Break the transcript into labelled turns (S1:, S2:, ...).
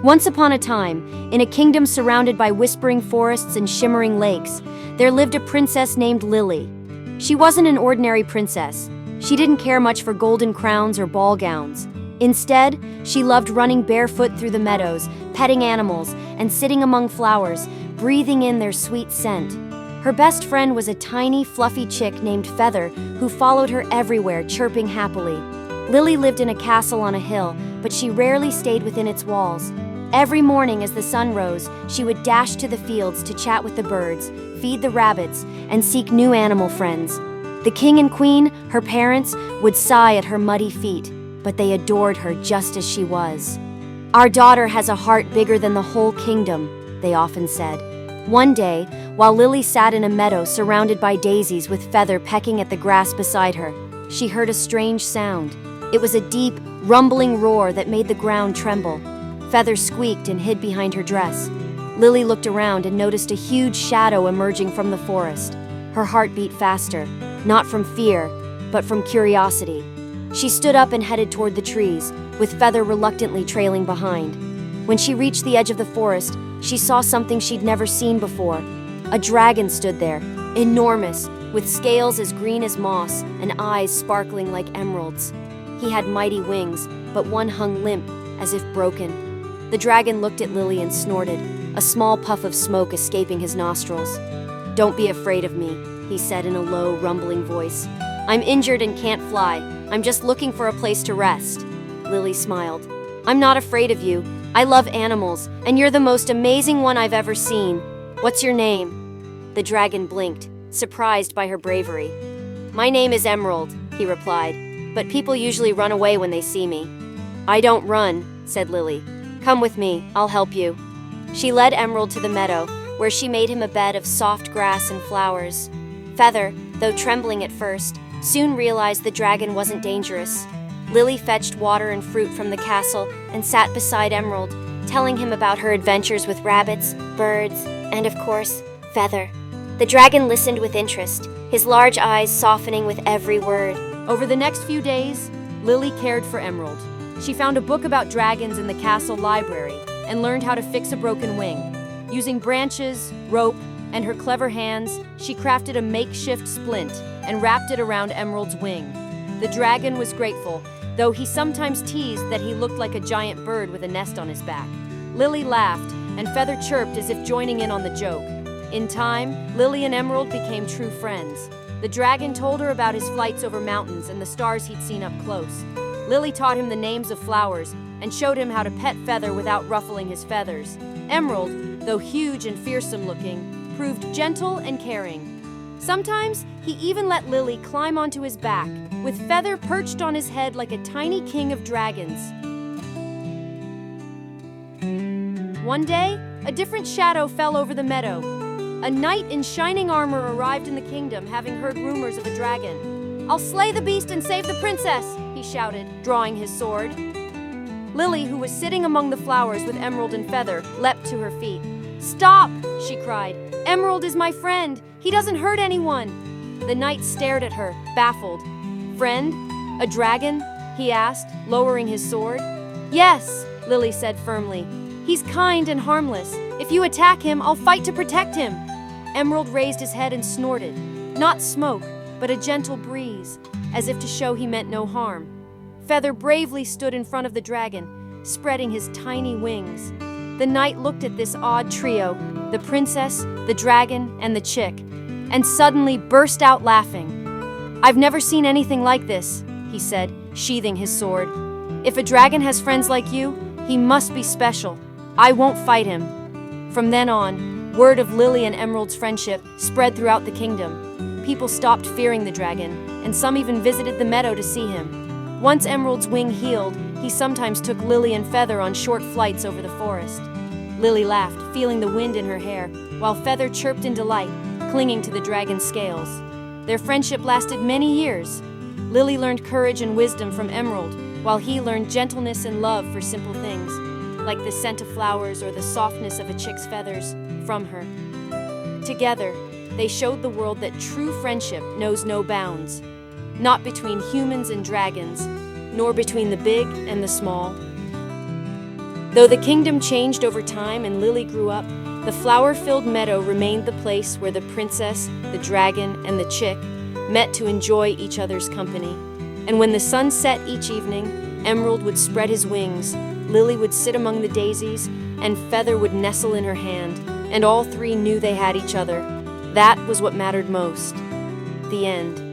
S1: Once upon a time, in a kingdom surrounded by whispering forests and shimmering lakes, there lived a princess named Lily. She wasn't an ordinary princess. She didn't care much for golden crowns or ball gowns. Instead, she loved running barefoot through the meadows, petting animals, and sitting among flowers, breathing in their sweet scent. Her best friend was a tiny, fluffy chick named Feather, who followed her everywhere, chirping happily. Lily lived in a castle on a hill, but she rarely stayed within its walls. Every morning as the sun rose, she would dash to the fields to chat with the birds, feed the rabbits, and seek new animal friends. The king and queen, her parents, would sigh at her muddy feet, but they adored her just as she was. "Our daughter has a heart bigger than the whole kingdom," they often said. One day, while Lily sat in a meadow surrounded by daisies with Feather pecking at the grass beside her, she heard a strange sound. It was a deep, rumbling roar that made the ground tremble. Feather squeaked and hid behind her dress. Lily looked around and noticed a huge shadow emerging from the forest. Her heart beat faster, not from fear, but from curiosity. She stood up and headed toward the trees, with Feather reluctantly trailing behind. When she reached the edge of the forest, she saw something she'd never seen before. A dragon stood there, enormous, with scales as green as moss and eyes sparkling like emeralds. He had mighty wings, but one hung limp, as if broken. The dragon looked at Lily and snorted, a small puff of smoke escaping his nostrils. "Don't be afraid of me," he said in a low, rumbling voice. "I'm injured and can't fly. I'm just looking for a place to rest." Lily smiled. "I'm not afraid of you. I love animals, and you're the most amazing one I've ever seen. What's your name?" The dragon blinked, surprised by her bravery. "My name is Emerald," he replied, "but people usually run away when they see me." "I don't run," said Lily. "Come with me, I'll help you." She led Emerald to the meadow, where she made him a bed of soft grass and flowers. Feather, though trembling at first, soon realized the dragon wasn't dangerous. Lily fetched water and fruit from the castle and sat beside Emerald, telling him about her adventures with rabbits, birds, and of course, Feather. The dragon listened with interest, his large eyes softening with every word. Over the next few days, Lily cared for Emerald. She found a book about dragons in the castle library and learned how to fix a broken wing. Using branches, rope, and her clever hands, she crafted a makeshift splint and wrapped it around Emerald's wing. The dragon was grateful, though he sometimes teased that he looked like a giant bird with a nest on his back. Lily laughed, and Feather chirped as if joining in on the joke. In time, Lily and Emerald became true friends. The dragon told her about his flights over mountains and the stars he'd seen up close. Lily taught him the names of flowers and showed him how to pet Feather without ruffling his feathers. Emerald, though huge and fearsome looking, proved gentle and caring. Sometimes, he even let Lily climb onto his back, with Feather perched on his head like a tiny king of dragons. One day, a different shadow fell over the meadow. A knight in shining armor arrived in the kingdom, having heard rumors of a dragon. "I'll slay the beast and save the princess," he shouted, drawing his sword. Lily, who was sitting among the flowers with Emerald and Feather, leapt to her feet. "Stop!" she cried. "Emerald is my friend. He doesn't hurt anyone." The knight stared at her, baffled. "Friend? A dragon?" he asked, lowering his sword. "Yes," Lily said firmly. "He's kind and harmless. If you attack him, I'll fight to protect him." Emerald raised his head and snorted. Not smoke, but a gentle breeze, as if to show he meant no harm. Feather bravely stood in front of the dragon, spreading his tiny wings. The knight looked at this odd trio, the princess, the dragon, and the chick, and suddenly burst out laughing. "I've never seen anything like this," he said, sheathing his sword. "If a dragon has friends like you, he must be special. I won't fight him." From then on, word of Lily and Emerald's friendship spread throughout the kingdom. People stopped fearing the dragon, and some even visited the meadow to see him. Once Emerald's wing healed, he sometimes took Lily and Feather on short flights over the forest. Lily laughed, feeling the wind in her hair, while Feather chirped in delight, clinging to the dragon's scales. Their friendship lasted many years. Lily learned courage and wisdom from Emerald, while he learned gentleness and love for simple things, like the scent of flowers or the softness of a chick's feathers, from her. Together, they showed the world that true friendship knows no bounds, not between humans and dragons, nor between the big and the small. Though the kingdom changed over time and Lily grew up, the flower-filled meadow remained the place where the princess, the dragon, and the chick met to enjoy each other's company. And when the sun set each evening, Emerald would spread his wings, Lily would sit among the daisies, and Feather would nestle in her hand, and all three knew they had each other. That was what mattered most. The end.